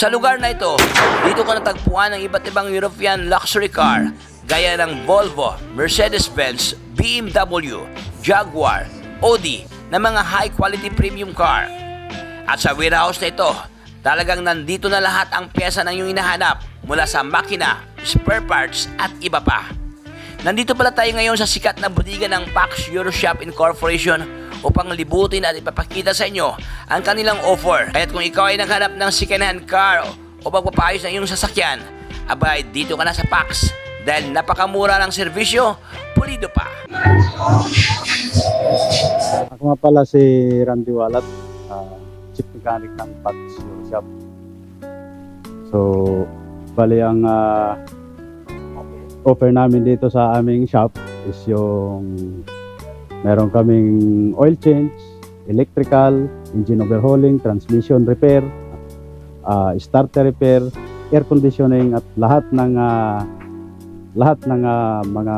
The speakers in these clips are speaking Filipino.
Sa lugar na ito, dito ka natagpuan ng iba't ibang European luxury car gaya ng Volvo, Mercedes-Benz, BMW, Jaguar, Audi na mga high-quality premium car. At sa warehouse na ito, talagang nandito na lahat ang pyesa ng iyong hinahanap mula sa makina, spare parts at iba pa. Nandito pala tayo ngayon sa sikat na bodega ng Pax Euroshop Incorporation upang libutin at ipapakita sa inyo ang kanilang offer. Kaya't kung ikaw ay naghanap ng second-hand car o pagpapaayos ng iyong sasakyan, abay dito ka na sa Pax dahil napakamura ng serbisyo, pulido pa. Ako nga pala si Randy Walat, chief mechanic ng Pax Euroshop. So, bali ang offer namin dito sa aming shop is yung meron kaming oil change, electrical, engine overhauling, transmission repair, starter repair, air conditioning at lahat ng mga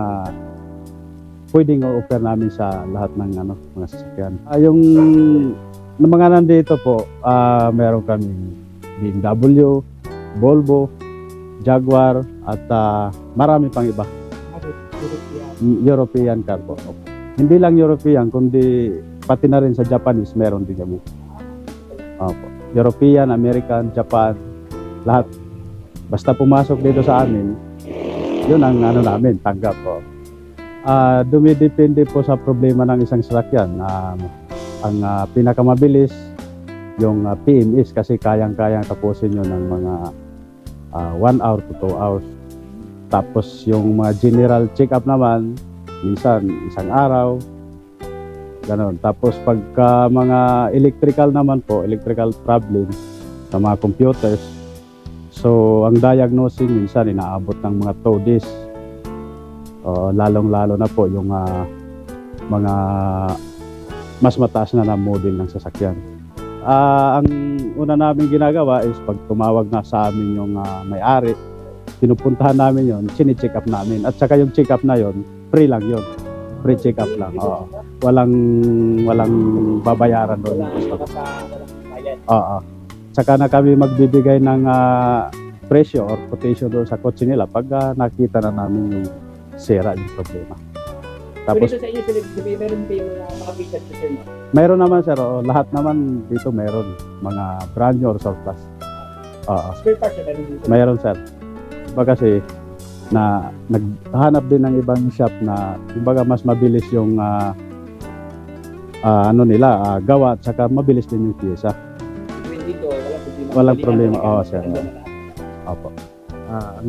pwedeng offer namin sa lahat ng mga sasakyan. Yung mga nandito po, meron kaming BMW, Volvo, Jaguar at marami pang iba. European car po. Hindi lang European, kundi pati na rin sa Japanese meron din kami. European, American, Japan, lahat. Basta pumasok dito sa amin, yun ang namin, tanggap po. Dumidepende po sa problema ng isang sasakyan. Ang pinakamabilis, yung PMS kasi kayang-kayang tapusin yun ng mga 1 hour to 2 hours. Tapos yung mga general check-up naman, minsan isang araw, ganon. Tapos pagka mga electrical naman po, electrical problem sa mga computers, so ang diagnosing minsan inaabot ng mga 2 days. Lalong-lalo na po yung mga mas mataas na model ng sasakyan. Ang una namin ginagawa is pag tumawag na sa amin yung may-ari, pinupuntahan namin yon, sini-check up namin. At saka yung check up na yon, free lang yon. Free check up lang. Walang babayaran doon. Saka na kami magbibigay ng presyo or quotation doon sa kotse nila pag nakita na namin yung sira yung problema. Tapos dito sa inyo, meron ba yung mga features sa sir? Mayroon naman sir, lahat naman dito mayroon, mga brand new or surplus. Spare parts na meron dito? Mayroon sir. Kasi na naghahanap din ng ibang shop na kumbaga mas mabilis yung gawa at saka mabilis din yung pyesa. Dito, Walang problema. Sir. Opo.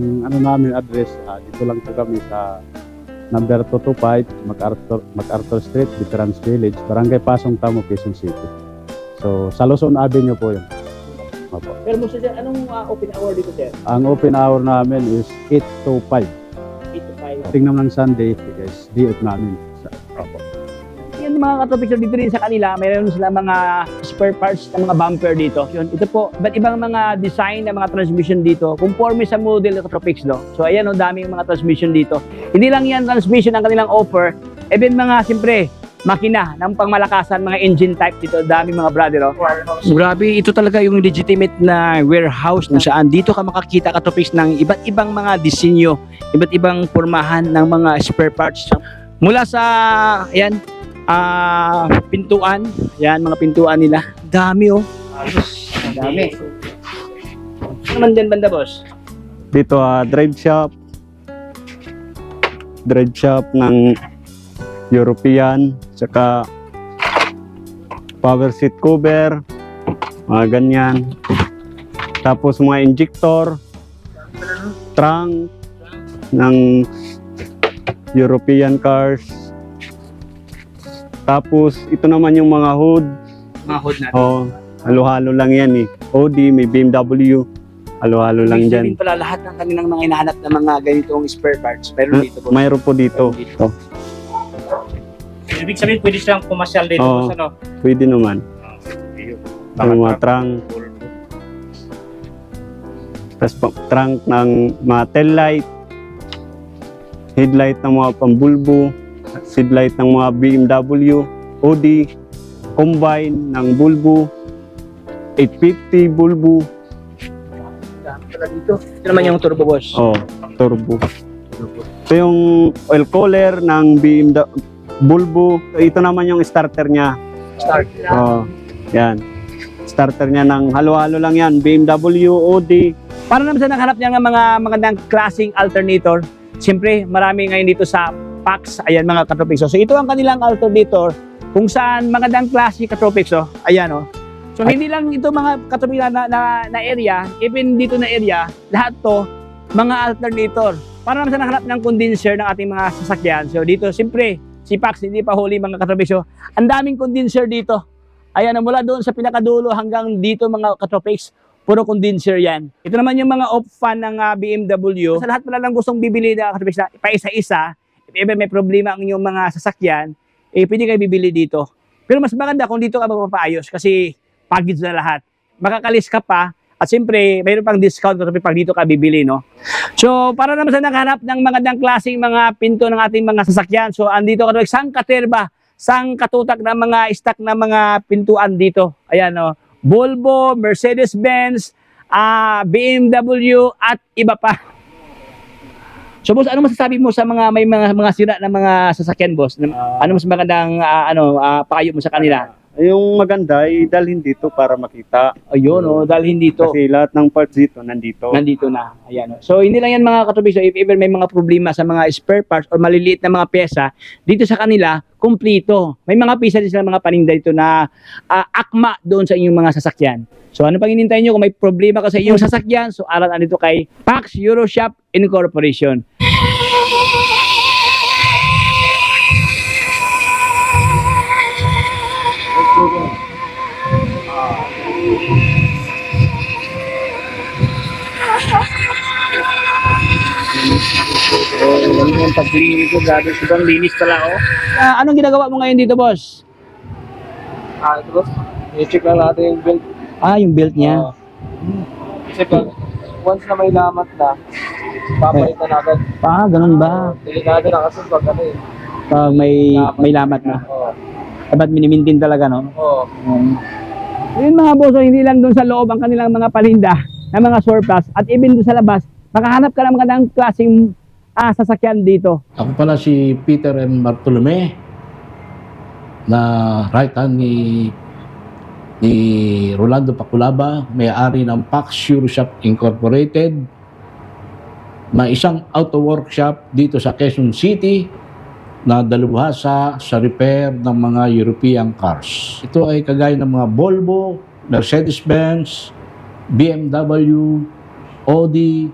Ang namin address, dito lang po kami sa number 225 MacArthur Street, Veterans Village, Barangay Pasong Tamo, Quezon City. So, sa Luzon Avenue po yun. Opo. Pero mo sir, anong open hour dito sir? Ang open hour namin is 8 to 5. 8 to 5. Tingnan ng Sunday is day out namin. Opo. Yan mga katropik dito rin sa kanila, mayroon sila mga spare parts ng mga bumper dito. Yun, ito po, iba't ibang mga design ng mga transmission dito, conforme sa model ng katropiks, no? So ayan, dami yung mga transmission dito. Hindi lang yan transmission ang kanilang offer, even mga, siyempre, makina ng pangmalakasan, mga engine type dito, dami mga brother, oh. Grabe, ito talaga yung legitimate na warehouse kung saan dito ka makakita katropiks ng iba't ibang mga disenyo, iba't ibang pormahan ng mga spare parts. Mula sa, ayan, pintuan, yan mga pintuan nila. Dami oh. Dami. Ano naman din banda boss? Dito drive shop ng European, saka power seat cover, mga ganyan. Tapos mga injector, trunk ng European cars. Tapos, ito naman yung mga hood. Mga hood natin. Halo-halo lang yan eh. Audi, may BMW. Halo-halo lang dyan. Ibig sabihin pala lahat ng kanilang mga hinahanap na mga ganitong spare parts. Mayroon dito po. Mayroon po dito. Ibig sabihin, pwede silang pumasyal dito. Ano? Pwede naman. Ang mga trunk. Tapos trunk ng mga tail light. Headlight ng mga pambulbo. Headlight ng mga BMW, Audi, combine ng bulbo, 850 bulbo, Ito naman yung turbo, boss. Oh, turbo. Ito yung oil cooler ng BMW Volvo. Ito naman yung starter niya. Oh, yan. Starter niya ng halo-halo lang yan. BMW, Audi. Para naman sa nakahanap niya ng mga magandang klaseng alternator, siyempre marami ngayon dito sa PAX, ayan mga katropikso. So ito ang kanilang alternator kung saan magandang klase katropikso, ayan o. So hindi lang ito mga katropikso na area, even dito na area, lahat to mga alternator. Para naman sa nakahanap ng condenser ng ating mga sasakyan. So dito siyempre, si PAX hindi pa huli mga katropikso. Ang daming condenser dito. Ayan, mula doon sa pinakadulo hanggang dito mga katropics, puro condenser yan. Ito naman yung mga off-fan ng BMW. Sa lahat pala lang gustong bibili na katropics na paisa-isa, if ever may problema ang inyong mga sasakyan, pwede kayo bibili dito. Pero mas maganda kung dito ka mapapaayos kasi package na lahat. Makakalis ka pa at siyempre mayroon pang discount pag dito ka bibili, no? So, para naman sa naghanap ng magandang klaseng mga pinto ng ating mga sasakyan, so andito ka sang katerba, sang katutak ng mga stock na mga pintuan dito. Ayan, no? Volvo, Mercedes-Benz, BMW at iba pa. So boss, ano masasabi mo sa may mga sira na mga sasakyan, boss? Ano mas magandang payo mo sa kanila? Yung maganda ay dalhin dito para makita. Ayun, dalhin dito. Kasi lahat ng parts dito nandito. Nandito na. Ayan. So hindi lang yan mga katubig. So if ever may mga problema sa mga spare parts or maliliit na mga pyesa, dito sa kanila, kumplito. May mga pyesa din sila mga paninda dito na akma doon sa inyong mga sasakyan. So ano pang hinintay nyo kung may problema ka sa inyong sasakyan? So aral andito kay PAX Euro Shop Incorporation. Yung paglinis ko, grabe sobrang linis pala, oh. Anong ginagawa mo ngayon dito, boss? Ito boss, i-check lang natin yung belt. Yung belt niya. Kasi pag once na may lamat na, papalitan agad. Ganun ba? Delikado na kasi pag Pag may lamat na. Oo. Dapat minimintin talaga, no? Oo. Yun mga boss, hindi lang doon sa loob ang kanilang mga palinda na mga surplus at even doon sa labas, makahanap ka ng magandang klaseng sasakyan dito. Ako pala si Peter M. Bartolome na right hand ni Rolando Paculaba, may-ari ng PAX Euro Shop Incorporated, na isang auto workshop dito sa Quezon City na dalubhasa sa repair ng mga European cars. Ito ay kagaya ng mga Volvo, Mercedes-Benz, BMW, Audi,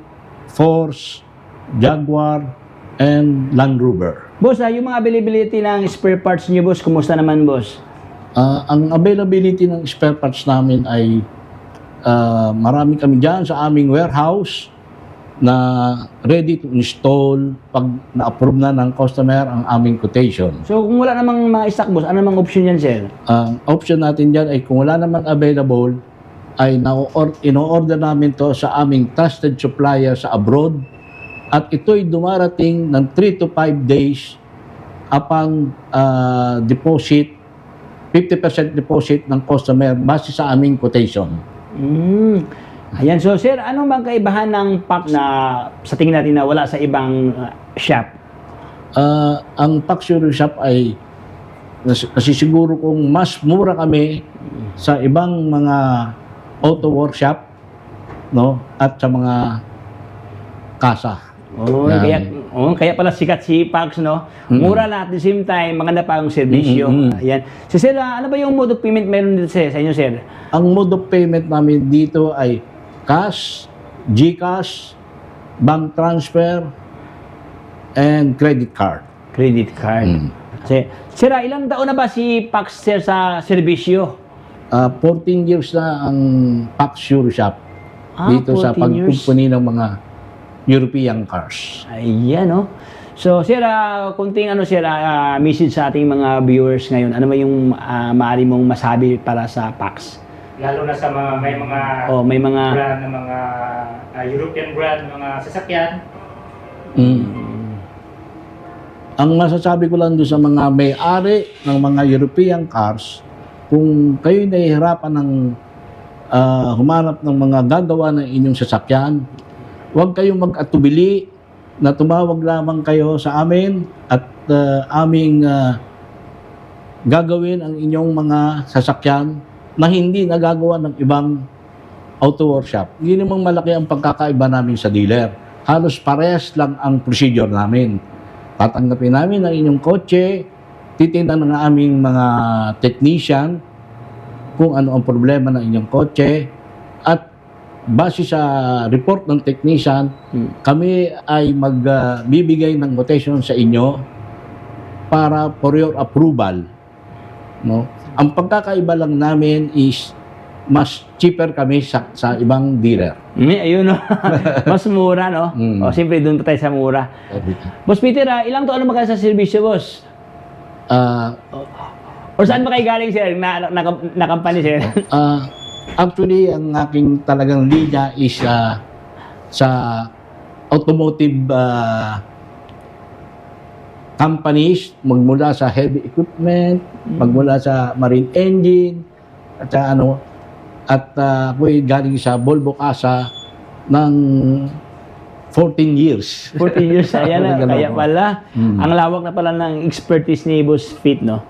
Force, Jaguar, and Land Rover. Boss, yung mga availability ng spare parts niyo, boss, kumusta naman, boss? Ang availability ng spare parts namin ay marami kami dyan sa aming warehouse na ready to install pag na-approve na ng customer ang aming quotation. So kung wala namang mga stock, boss, ano namang option yan, sir? Ang option natin dyan ay kung wala naman available, ay ino-order namin to sa aming trusted supplier sa abroad at ito'y dumarating ng 3 to 5 days upon deposit, 50% deposit ng customer base sa aming quotation. Ayan, so sir, ano bang kaibahan ng PAX na sa tingin natin na wala sa ibang shop? Ang PAX Euro Shop ay nasisiguro kung mas mura kami sa ibang mga auto workshop, no, at sa mga kasa. Kaya pala sikat si PAX, no? Mura lang at the same time, maganda pa ang serbisyo. Ayan. So sir, ano ba yung mode of payment meron dito sa inyo, sir? Ang mode of payment namin dito ay cash, GCash, bank transfer, and credit card. Credit card. Kasi, sir, ilang taon na ba si PAX, sir, sa serbisyo? 14 years na ang PAX Euro Shop dito sa 14 years. pagkumpuni ng mga European cars. Ayan, no? So, sir, kunting message sa ating mga viewers ngayon. Ano ba yung maaari mong masabi para sa PAX? Lalo na sa may mga brand na mga European brand, mga sasakyan. Ang masasabi ko lang doon sa mga may-ari ng mga European cars, kung kayo'y nahihirapan ng humanap ng mga gagawa ng inyong sasakyan, huwag kayong mag-atubili na tumawag lamang kayo sa amin at aming gagawin ang inyong mga sasakyan na hindi nagagawa ng ibang auto workshop. Hindi namang malaki ang pagkakaiba namin sa dealer. Halos parehas lang ang procedure namin. Tatanggapin namin ang inyong kotse, titingnan ng aming mga technician kung ano ang problema ng inyong kotse, at base sa report ng technician, kami ay magbibigay ng quotation sa inyo para for your approval. No? Ang pagkakaiba lang namin is mas cheaper kami sa ibang dealer. Ayun, no? Mas mura, no? O, siyempre, doon pa tayo sa mura. Boss Peter, ilang taon naman kayo sa servisyo, boss? Or saan ba kayo galing, sir? Na company, sir? Actually, ang aking talagang linya is sa automotive companies, magmula sa heavy equipment, magmula sa marine engine, at sa ako'y galing sa Volvo Casa ng 14 years. 14 years, ayan na. Kaya pala, ang lawak na pala ng expertise ni Boss Pete, no?